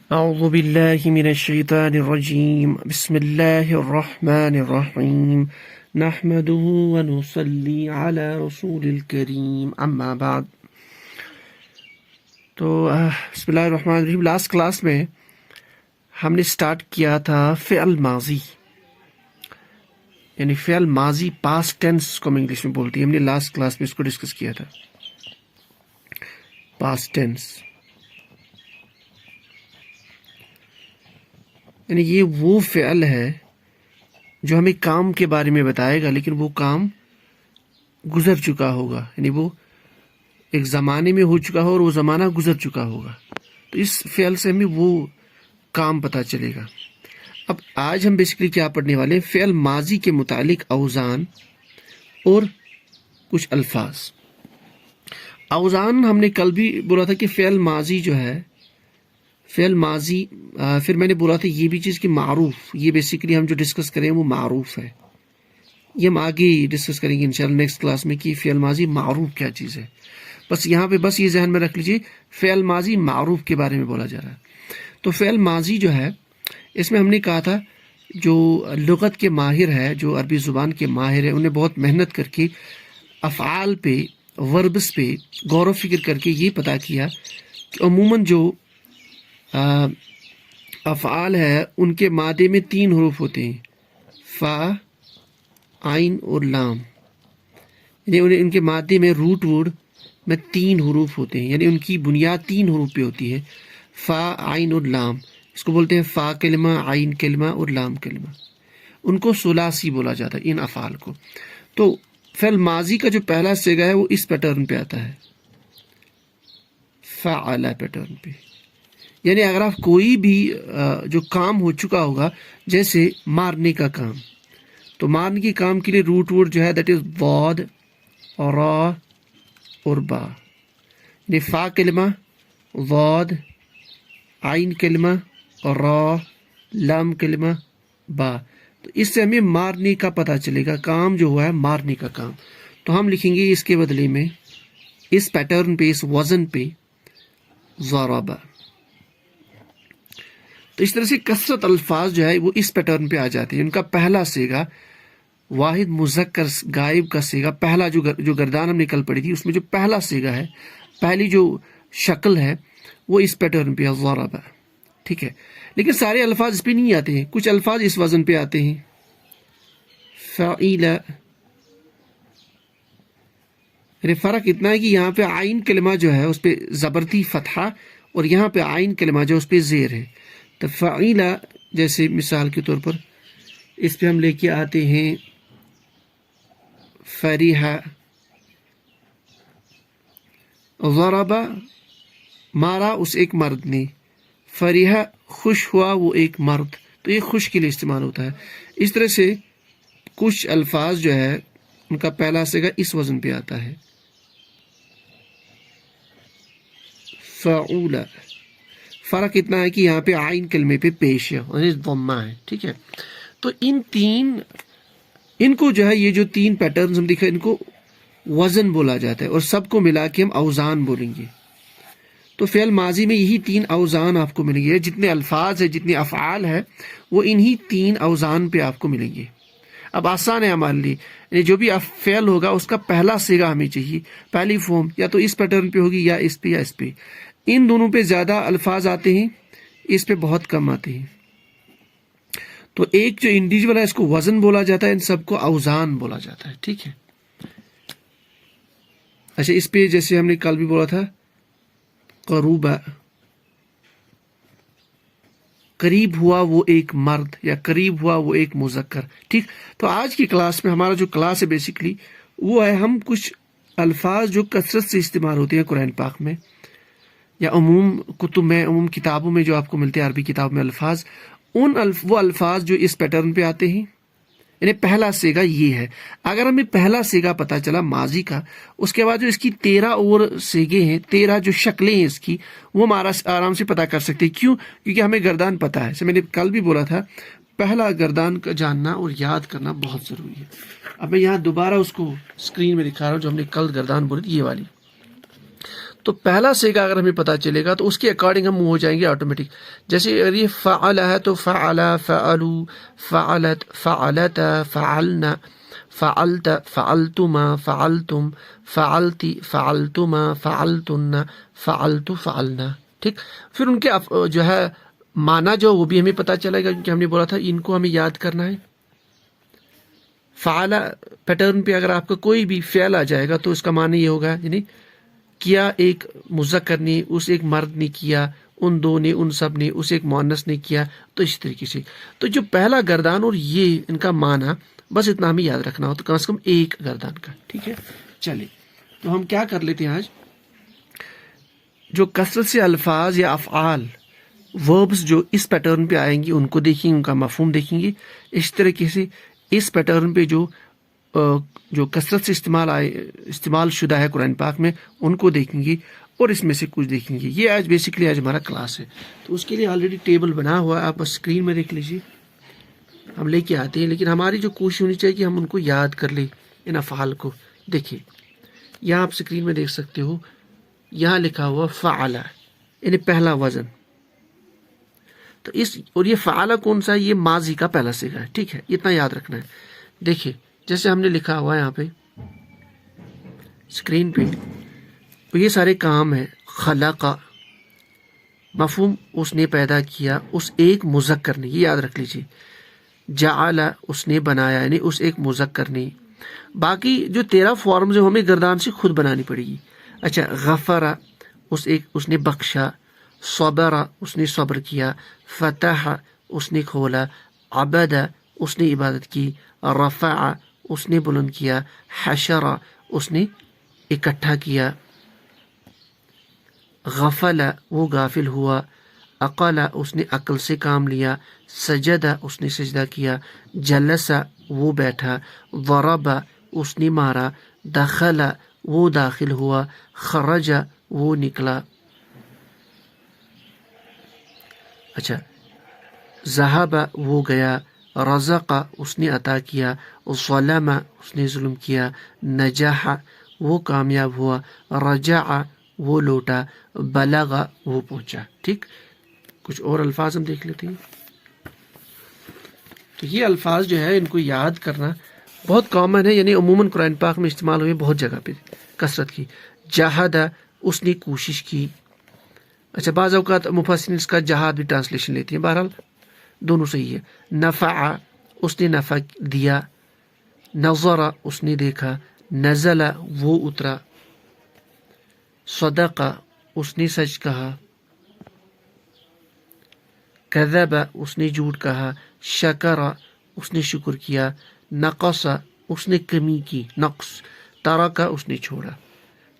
اعوذ باللہ من الشیطان الرجیم بسم اللہ الرحمن الرحیم نحمده ونصلی علی رسول الکریم اما بعد۔ تو بسم اللہ الرحمن الرحیم، لاسٹ کلاس میں ہم نے سٹارٹ کیا تھا فعل ماضی، یعنی فعل ماضی پاسٹ ٹینس کو ہم انگلش میں بولتے ہیں۔ ہم نے لاسٹ کلاس میں اس کو ڈسکس کیا تھا، پاسٹ ٹینس یعنی یہ وہ فعل ہے جو ہمیں کام کے بارے میں بتائے گا، لیکن وہ کام گزر چکا ہوگا، یعنی وہ ایک زمانے میں ہو چکا ہو اور وہ زمانہ گزر چکا ہوگا۔ تو اس فعل سے ہمیں وہ کام پتہ چلے گا۔ اب آج ہم بیسیکلی کیا پڑھنے والے ہیں؟ فعل ماضی کے متعلق اوزان اور کچھ الفاظ۔ اوزان ہم نے کل بھی بولا تھا کہ فعل ماضی جو ہے، فعل ماضی پھر میں نے بولا تھا یہ بھی چیز کہ معروف، یہ بیسیکلی ہم جو ڈسکس کریں وہ معروف ہے۔ یہ ہم آگے ڈسکس کریں گے انشاءاللہ نیکسٹ کلاس میں کہ فعل ماضی معروف کیا چیز ہے۔ بس یہاں پہ بس یہ ذہن میں رکھ لیجیے، فعل ماضی معروف کے بارے میں بولا جا رہا ہے۔ تو فعل ماضی جو ہے، اس میں ہم نے کہا تھا جو لغت کے ماہر ہے، جو عربی زبان کے ماہر ہے، انہیں بہت محنت کر کے افعال پہ، وربس پہ غور و فکر کر کے یہ پتا کیا کہ عموماً جو افعال ہے ان کے مادے میں 3 حروف ہوتے ہیں، فا، عین اور لام، یعنی ان کے مادے میں روٹ ورڈ میں 3 حروف ہوتے ہیں، یعنی ان کی بنیاد 3 حروف پہ ہوتی ہے، فا، عین اور لام۔ اس کو بولتے ہیں فا کلمہ، عین کلمہ اور لام کلمہ۔ ان کو ثلاثی بولا جاتا ہے ان افعال کو۔ تو فعل ماضی کا جو پہلا صیغہ ہے وہ اس پیٹرن پہ آتا ہے، فعل پیٹرن پہ، یعنی اگر آپ کوئی بھی جو کام ہو چکا ہوگا، جیسے مارنے کا کام، تو مارنے کے کام کے لیے روٹ ورڈ جو ہے دیٹ از ضاد، را اور با، یعنی فا کلمہ، ضاد، عین کلمہ، را، لام کلمہ، با۔ تو اس سے ہمیں مارنے کا پتہ چلے گا، کام جو ہوا ہے مارنے کا کام۔ تو ہم لکھیں گے اس کے بدلے میں، اس پیٹرن پہ، اس وزن پہ، ضرب۔ تو اس طرح سے کثرت الفاظ جو ہے وہ اس پیٹرن پہ آ جاتے ہیں۔ ان کا پہلا صیغہ، واحد مذکر غائب کا صیغہ، پہلا جو گردان ہم نے کل پڑھی تھی، اس میں جو پہلا صیغہ ہے، پہلی جو شکل ہے وہ اس پیٹرن پہ ضرب، ٹھیک ہے۔ لیکن سارے الفاظ اس پہ نہیں آتے ہیں، کچھ الفاظ اس وزن پہ آتے ہیں، فعیل۔ فرق اتنا ہے کہ یہاں پہ عین کلمہ جو ہے اس پہ زبردی فتحہ، اور یہاں پہ عین کلمہ جو اس پہ زیر ہے۔ تو فعیلہ جیسے مثال کے طور پر اس پہ ہم لے کے آتے ہیں فریحہ، ضرب، مارا اس ایک مرد نے، فریحہ خوش ہوا وہ ایک مرد، تو یہ خوش کے لیے استعمال ہوتا ہے۔ اس طرح سے کچھ الفاظ جو ہے ان کا پہلا صیغہ اس وزن پہ آتا ہے، فعول۔ فرق اتنا ہے کہ یہاں پہ عین کلمے پہ پیش ہے، ضمہ ہے، ٹھیک ہے۔ تو ان کو جو ہے، یہ جو 3 پیٹرنز ہم دکھائے، ان کو وزن بولا جاتا ہے، اور سب کو ملا کے ہم اوزان بولیں گے۔ تو فعل ماضی میں یہی 3 اوزان آپ کو ملیں گے، جتنے الفاظ ہیں، جتنے افعال ہیں، وہ انہی 3 اوزان پہ آپ کو ملیں گے۔ اب آسان ہے ہمارے لیے، یعنی جو بھی فعل ہوگا اس کا پہلا صیغہ ہمیں چاہیے، پہلی فارم یا تو اس پیٹرن پہ ہوگی، یا اس پہ یا اس پہ۔ ان دونوں پہ زیادہ الفاظ آتے ہیں، اس پہ بہت کم آتے ہیں۔ تو ایک جو انڈیویجول ہے اس کو وزن بولا جاتا ہے، ان سب کو اوزان بولا جاتا ہے، ٹھیک ہے۔ اچھا، اس پہ جیسے ہم نے کل بھی بولا تھا، قروبہ، قریب ہوا وہ ایک مرد، یا قریب ہوا وہ ایک مذکر، ٹھیک۔ تو آج کی کلاس میں ہمارا جو کلاس ہے بیسیکلی وہ ہے، ہم کچھ الفاظ جو کثرت سے استعمال ہوتے ہیں قرآن پاک میں، یا عموم کتب میں، عموم کتابوں میں جو آپ کو ملتے ہیں عربی کتاب میں الفاظ، وہ الفاظ جو اس پیٹرن پہ آتے ہیں، یعنی پہلا صیغہ یہ ہے۔ اگر ہمیں پہلا صیغہ پتہ چلا ماضی کا، اس کے بعد جو اس کی 13 اور صیغے ہیں، 13 جو شکلیں ہیں اس کی، وہ ہمارا آرام سے پتہ کر سکتے ہیں۔ کیوں؟ کیونکہ ہمیں گردان پتہ ہے۔ جیسے میں نے کل بھی بولا تھا، پہلا گردان کا جاننا اور یاد کرنا بہت ضروری ہے۔ اب میں یہاں دوبارہ اس کو اسکرین میں دکھا رہا ہوں، جو ہم نے کل گردان بولی تھی، یہ والی۔ تو پہلا سیگا اگر ہمیں پتہ چلے گا تو اس کے اکارڈنگ ہم موو ہو جائیں گے آٹومیٹک. جیسے اگر یہ فعل ہے تو فعل، فعلو، فعلت، فعلت، فعلنا، فعلت، فعلتما، فعلتم، فعلتی، فعلتما، فعلتن، فعلت، فعلنا. ٹھیک. پھر ان کے جو ہے معنی جو وہ بھی ہمیں پتہ چلے گا، کیونکہ ہم نے بولا تھا ان کو ہمیں یاد کرنا ہے. فعل پیٹرن پہ اگر آپ کا کوئی بھی فعل آ جائے گا تو اس کا معنی یہ ہوگا، یعنی کیا ایک مذکر نے، اس ایک مرد نے کیا، ان دو نے، ان سب نے، اس ایک مؤنث نے کیا. تو اس طریقے سے تو جو پہلا گردان اور یہ ان کا معنی بس اتنا ہمیں یاد رکھنا ہو، تو کم سے کم ایک گردان کا. ٹھیک ہے. چلیے تو ہم کیا کر لیتے ہیں آج، جو کثرت سے الفاظ یا افعال وربز جو اس پیٹرن پہ آئیں گی ان کو دیکھیں گے، ان کا مفہوم دیکھیں گے. اس طریقے سے اس پیٹرن پہ جو کثرت سے استعمال شدہ ہے قرآن پاک میں ان کو دیکھیں گے، اور اس میں سے کچھ دیکھیں گے. یہ آج بیسکلی آج ہمارا کلاس ہے. تو اس کے لیے آلریڈی ٹیبل بنا ہوا ہے، آپ بس اسکرین میں دیکھ لیجیے، ہم لے کے آتے ہیں. لیکن ہماری جو کوشش ہونی چاہیے کہ ہم ان کو یاد کر لیں، ان افعال کو. دیکھیں یہاں آپ اسکرین میں دیکھ سکتے ہو، یہاں لکھا ہوا فعل، یعنی پہلا وزن. تو اور یہ فعل کون سا ہے؟ یہ ماضی کا پہلا صیغہ ہے. ٹھیک ہے، اتنا یاد رکھنا ہے. دیکھیں جیسے ہم نے لکھا ہوا ہے یہاں پہ اسکرین پہ، تو یہ سارے کام ہیں. خلق، مفہوم اس نے پیدا کیا، اس ایک مذکر نے، یہ یاد رکھ لیجیے. جعل، اس نے بنایا، یعنی اس ایک مذکر نے. باقی جو 13 فارمز ہیں ہمیں گردان سے خود بنانی پڑے گی. اچھا. غفر، اس نے بخشا. صبر، اس نے صبر کیا. فتح، اس نے کھولا. عبد، اس نے عبادت کی. رفع، اس نے بلند کیا. حشر، اس نے اکٹھا کیا. غفل، وہ غافل ہوا. عقل، اس نے عقل سے کام لیا. سجد، اس نے سجدہ کیا. جلس، وہ بیٹھا. ضرب، اس نے مارا. دخل، وہ داخل ہوا. خرج، وہ نکلا. اچھا. ذہب، وہ گیا. رزق، اس نے عطا کیا. ظلم، اس نے ظلم کیا. نجح، وہ کامیاب ہوا. رجع، وہ لوٹا. بلغ، وہ پہنچا. ٹھیک. کچھ اور الفاظ ہم دیکھ لیتے ہیں. تو یہ الفاظ جو ہے ان کو یاد کرنا بہت کامن ہے، یعنی عموماً قرآن پاک میں استعمال ہوئے بہت جگہ پہ کثرت کی. جہاد، اس نے کوشش کی. اچھا. بعض اوقات مفسرین اس کا جہاد بھی ٹرانسلیشن لیتے ہیں، بہرحال دونوں صحیح ہے. نفع، اس نے نفع دیا. نظر، اس نے دیکھا. نزل، وہ اترا. صدق، اس نے سچ کہا. کذب، اس نے جھوٹ کہا. شکر، اس نے شکر کیا. نقص، اس نے کمی کی، نقص. ترک، اس نے چھوڑا.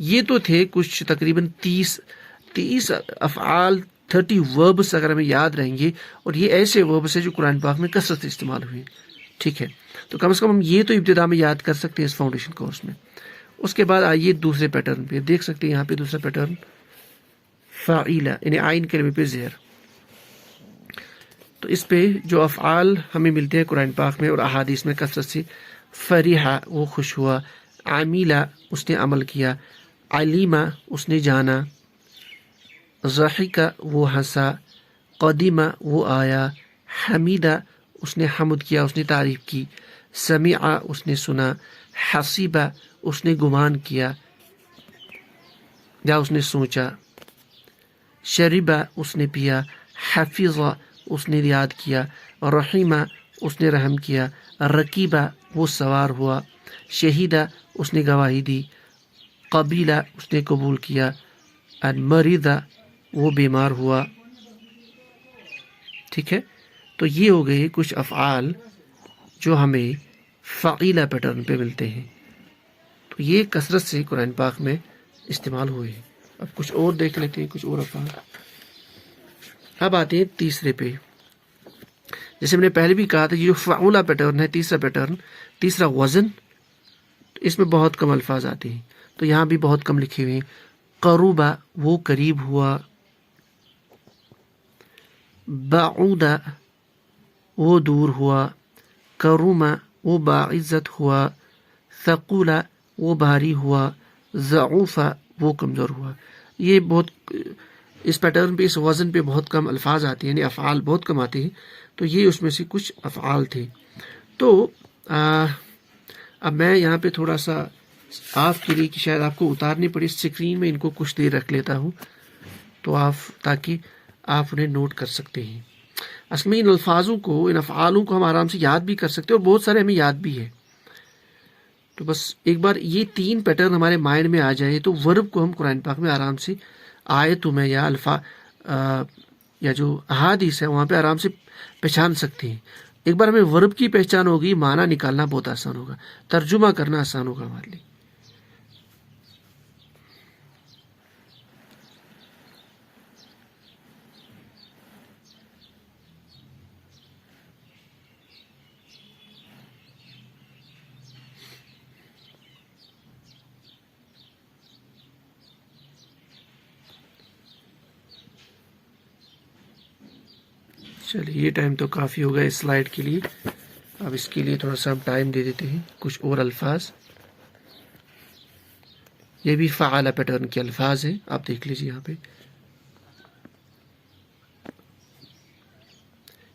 یہ تو تھے کچھ تقریباً 30 افعال، 30 وربس اگر ہمیں یاد رہیں گے، اور یہ ایسے وربس ہیں جو قرآن پاک میں کثرت سے استعمال ہوئے. ٹھیک ہے. تو کم سے کم ہم یہ تو ابتدا میں یاد کر سکتے ہیں اس فاؤنڈیشن کورس میں. اس کے بعد آئیے دوسرے پیٹرن پہ. دیکھ سکتے ہیں یہاں پہ دوسرا پیٹرن فاعل، یعنی عین کلمے پہ زہر. تو اس پہ جو افعال ہمیں ملتے ہیں قرآن پاک میں اور احادیث میں کثرت سے. فرحہ، وہ خوش ہوا. عاملہ، اس نے عمل کیا. علیمہ، اس نے جانا. ضحکہ، وہ ہنسا. قدیمہ، وہ آیا. حمیدہ، اس نے حمد کیا، اس نے تعریف کی. سمعہ، اس نے سنا. حسیبہ، اس نے گمان کیا یا اس نے سوچا. شربہ، اس نے پیا. حفظہ، اس نے یاد کیا. رحیمہ، اس نے رحم کیا. رکیبہ، وہ سوار ہوا. شہیدہ، اس نے گواہی دی. قبیلہ، اس نے قبول کیا. مریضہ، وہ بیمار ہوا. ٹھیک ہے. تو یہ ہو گئے کچھ افعال جو ہمیں فعیلہ پیٹرن پہ ملتے ہیں. تو یہ کثرت سے قرآن پاک میں استعمال ہوئے ہیں. اب کچھ اور دیکھ لیتے ہیں، کچھ اور افعال. اب آتے ہیں تیسرے پہ. جیسے میں نے پہلے بھی کہا تھا یہ جو فعولہ پیٹرن ہے، تیسرا پیٹرن، تیسرا وزن، اس میں بہت کم الفاظ آتے ہیں. تو یہاں بھی بہت کم لکھے ہوئے ہیں. قربہ، وہ قریب ہوا. بعودہ، وہ دور ہوا. کرومہ، وہ باعزت ہوا. ثقولہ، وہ بھاری ہوا. ضعوفہ، وہ کمزور ہوا. یہ بہت اس پیٹرن پہ، اس وزن پہ بہت کم الفاظ آتے ہیں، یعنی افعال بہت کم آتے ہیں، تو یہ اس میں سے کچھ افعال تھے. تو اب میں یہاں پہ تھوڑا سا آپ کے لیے کہ شاید آپ کو اتارنی پڑی اسکرین میں ان کو کچھ دیر رکھ لیتا ہوں، تو تاکہ آپ انہیں نوٹ کر سکتے ہیں. اصل میں ان الفاظوں کو، ان افعالوں کو ہم آرام سے یاد بھی کر سکتے ہیں، اور بہت سارے ہمیں یاد بھی ہے. تو بس ایک بار یہ 3 پیٹرن ہمارے مائنڈ میں آ جائے تو ورب کو ہم قرآن پاک میں آرام سے آیتوں میں یا یا جو احادیث ہے وہاں پہ آرام سے پہچان سکتے ہیں. ایک بار ہمیں ورب کی پہچان ہوگی، معنی نکالنا بہت آسان ہوگا، ترجمہ کرنا آسان ہوگا ہمارے لیے. چلیے یہ ٹائم تو کافی ہوگا اس سلائیڈ کے لیے. اب اس کے لیے تھوڑا سا ہم ٹائم دے دیتے ہیں. کچھ اور الفاظ، یہ بھی فعال پیٹرن کے الفاظ ہیں، آپ دیکھ لیجیے یہاں پہ.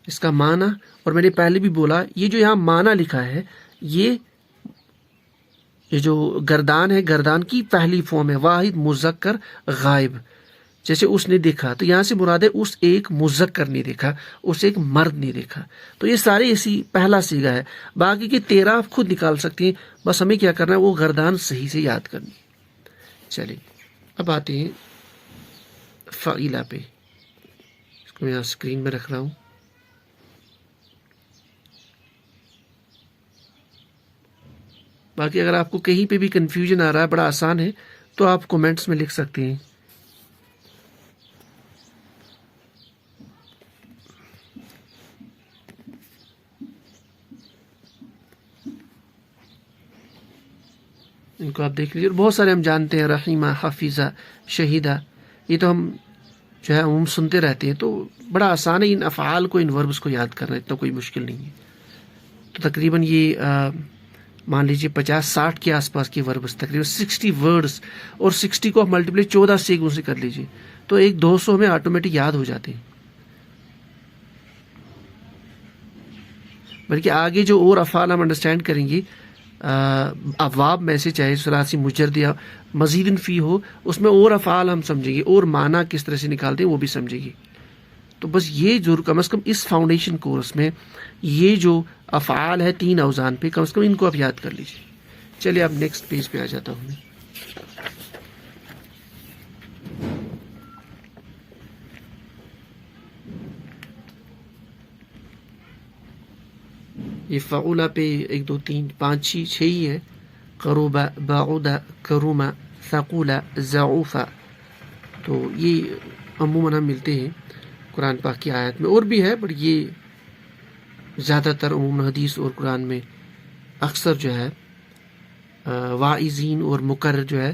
اس کا معنی، اور میں نے پہلے بھی بولا، یہ جو یہاں معنی لکھا ہے، یہ جو گردان ہے، گردان کی پہلی فارم ہے، واحد مذکر غائب. جیسے اس نے دیکھا، تو یہاں سے مراد ہے اس ایک مذکر نے دیکھا، اس ایک مرد نے دیکھا. تو یہ سارے اسی پہلا صیغہ ہے. باقی کے 13 آپ خود نکال سکتے ہیں، بس ہمیں کیا کرنا ہے، وہ گردان صحیح سے یاد کرنی. چلیے اب آتے ہیں فعیلہ پہ. اس کو میں یہاں اسکرین میں رکھ رہا ہوں. باقی اگر آپ کو کہیں پہ بھی کنفیوژن آ رہا ہے، بڑا آسان ہے، تو آپ کومنٹس میں لکھ سکتے ہیں. ان کو آپ دیکھ لیجیے. اور بہت سارے ہم جانتے ہیں، رحیمہ، حفیظہ، شہیدہ، یہ تو ہم جو ہے عموم سنتے رہتے ہیں. تو بڑا آسان ہے ان افعال کو، ان وربس کو یاد کرنا، اتنا کوئی مشکل نہیں ہے. تو تقریباً یہ مان لیجیے 50-60 کے آس پاس کی وربس، تقریباً 60 ورڈس، اور 60 کو آپ ملٹیپلائی 14 سیگوں سے کر لیجیے، تو ایک 200 ہمیں آٹومیٹک یاد ہو جاتے ہیں. بلکہ آگے جو اور افعال ہم انڈرسٹینڈ کریں گے ابواب میں سے، چاہے ثلاثی مجرد یا مزید فی ہو، اس میں اور افعال ہم سمجھیں گے، اور معنی کس طرح سے نکالتے ہیں وہ بھی سمجھیں گے. تو بس یہ ضرور کم از کم اس فاؤنڈیشن کورس میں یہ جو افعال ہے 3 اوزان پہ، کم از کم ان کو آپ یاد کر لیجیے. چلیے اب نیکسٹ پیج پہ آ جاتا ہوں میں. یہ فعولہ پہ 1 2 3 5 6 ہی ہے. قرب، بعد، کروم، ثقول، ضعوف. تو یہ عموماً ہم ملتے ہیں قرآن پاک کی آیت میں، اور بھی ہے، بٹ یہ زیادہ تر عموماً حدیث اور قرآن میں اکثر جو ہے واعظین اور مقرر جو ہے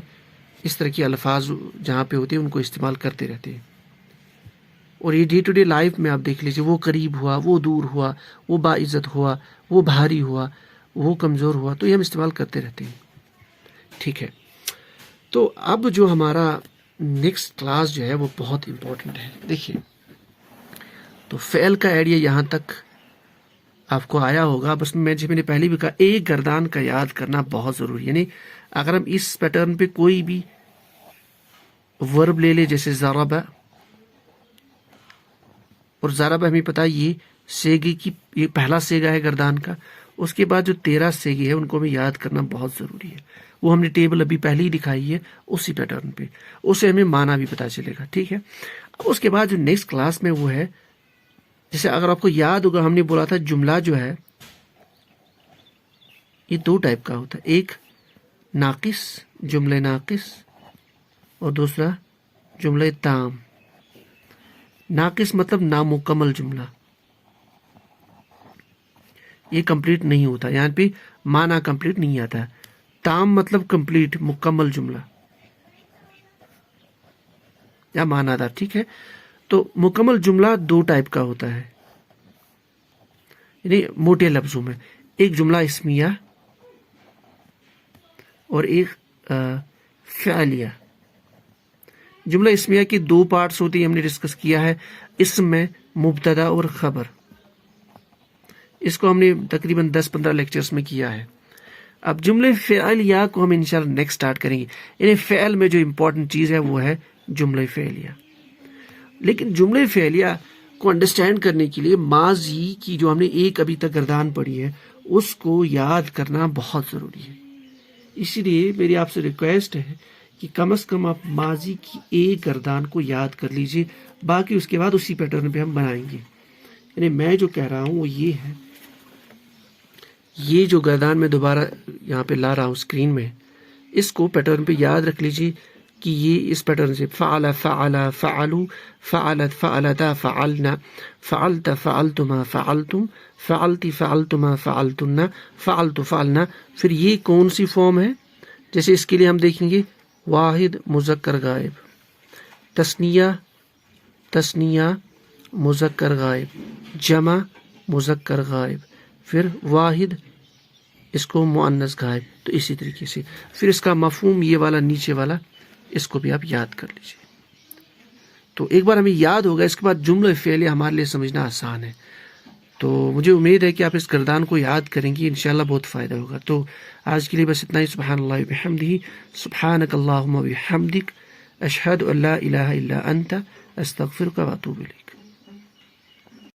اس طرح کے الفاظ جہاں پہ ہوتے ہیں ان کو استعمال کرتے رہتے ہیں. اور یہ ڈے ٹو ڈے لائف میں آپ دیکھ لیجیے، وہ قریب ہوا، وہ دور ہوا، وہ باعزت ہوا، وہ بھاری ہوا، وہ کمزور ہوا، تو یہ ہم استعمال کرتے رہتے ہیں. ٹھیک ہے، تو اب جو ہمارا نیکسٹ کلاس جو ہے وہ بہت امپورٹنٹ ہے. دیکھیے، تو فعل کا آئیڈیا یہاں تک آپ کو آیا ہوگا. بس میں نے پہلے بھی کہا، ایک گردان کا یاد کرنا بہت ضروری ہے. یعنی اگر ہم اس پیٹرن پہ کوئی بھی ورب لے لے، جیسے ضرب، اور ضرب ہمیں پتا یہ سیگے کی، یہ پہلا سیگا ہے گردان کا. اس کے بعد جو 13 سیگے ہیں ان کو ہمیں یاد کرنا بہت ضروری ہے. وہ ہم نے ٹیبل ابھی پہلے ہی دکھائی ہے اسی پیٹرن پہ، اس سے ہمیں معنی بھی پتا چلے گا. ٹھیک ہے، اب اس کے بعد جو نیکسٹ کلاس میں وہ ہے، جیسے اگر آپ کو یاد ہوگا ہم نے بولا تھا جملہ جو ہے یہ 2 ٹائپ کا ہوتا ہے. ایک ناقص، جملہ ناقص، اور دوسرا جملہ تام. ناقص مطلب نامکمل جملہ، یہ کمپلیٹ نہیں ہوتا، یہاں پہ معنی کمپلیٹ نہیں آتا. تام مطلب کمپلیٹ، مکمل جملہ یا معنی دار. ٹھیک ہے، تو مکمل جملہ 2 ٹائپ کا ہوتا ہے، یعنی موٹے لفظوں میں. ایک جملہ اسمیہ اور ایک فعلیہ. جملہ اسمیہ کی دو پارٹس ہوتی ہیں، ہم نے ڈسکس کیا ہے، اسم میں مبتدا اور خبر. اس کو ہم نے تقریباً 10-15 لیکچرز میں کیا ہے. اب جملے فعلیہ کو ہم انشاءاللہ نیکسٹ سٹارٹ کریں گے. یعنی فعل میں جو امپورٹنٹ چیز ہے وہ ہے جملہ فعلیہ. لیکن جملہ فعلیہ کو انڈرسٹینڈ کرنے کے لیے ماضی کی جو ہم نے ایک ابھی تک گردان پڑھی ہے اس کو یاد کرنا بہت ضروری ہے. اسی لیے میری آپ سے ریکویسٹ ہے کہ کم از کم آپ ماضی کی ایک گردان کو یاد کر لیجئے، باقی اس کے بعد اسی پیٹرن پہ ہم بنائیں گے. یعنی میں جو کہہ رہا ہوں وہ یہ ہے، یہ جو گردان میں دوبارہ یہاں پہ لا رہا ہوں اسکرین میں، اس کو پیٹرن پہ یاد رکھ لیجئے کہ یہ اس پیٹرن سے فعل فعل فعلوا فعلت فعلتا فعلنا فعلت فعلتما فعلتم فعلتی فعلتما فعلتن فعلت فعلنا. پھر یہ کون سی فارم ہے؟ جیسے اس کے لیے ہم دیکھیں گے واحد مذکر غائب، تثنیہ تثنیہ مذکر غائب، جمع مذکر غائب، پھر واحد اس کو مؤنث غائب. تو اسی طریقے سے پھر اس کا مفہوم یہ والا نیچے والا، اس کو بھی آپ یاد کر لیجیے. تو ایک بار ہمیں یاد ہوگا، اس کے بعد جملہ فعلیہ ہمارے لیے سمجھنا آسان ہے. تو مجھے امید ہے کہ آپ اس گردان کو یاد کریں گے، انشاءاللہ بہت فائدہ ہوگا. تو آج کے لیے بس اتنا ہی. سبحان اللہ وبحمدہ، سبحانک اللہم وبحمدک، اشہد ان لا الہ الا انت، استغفرک واتوب الیک.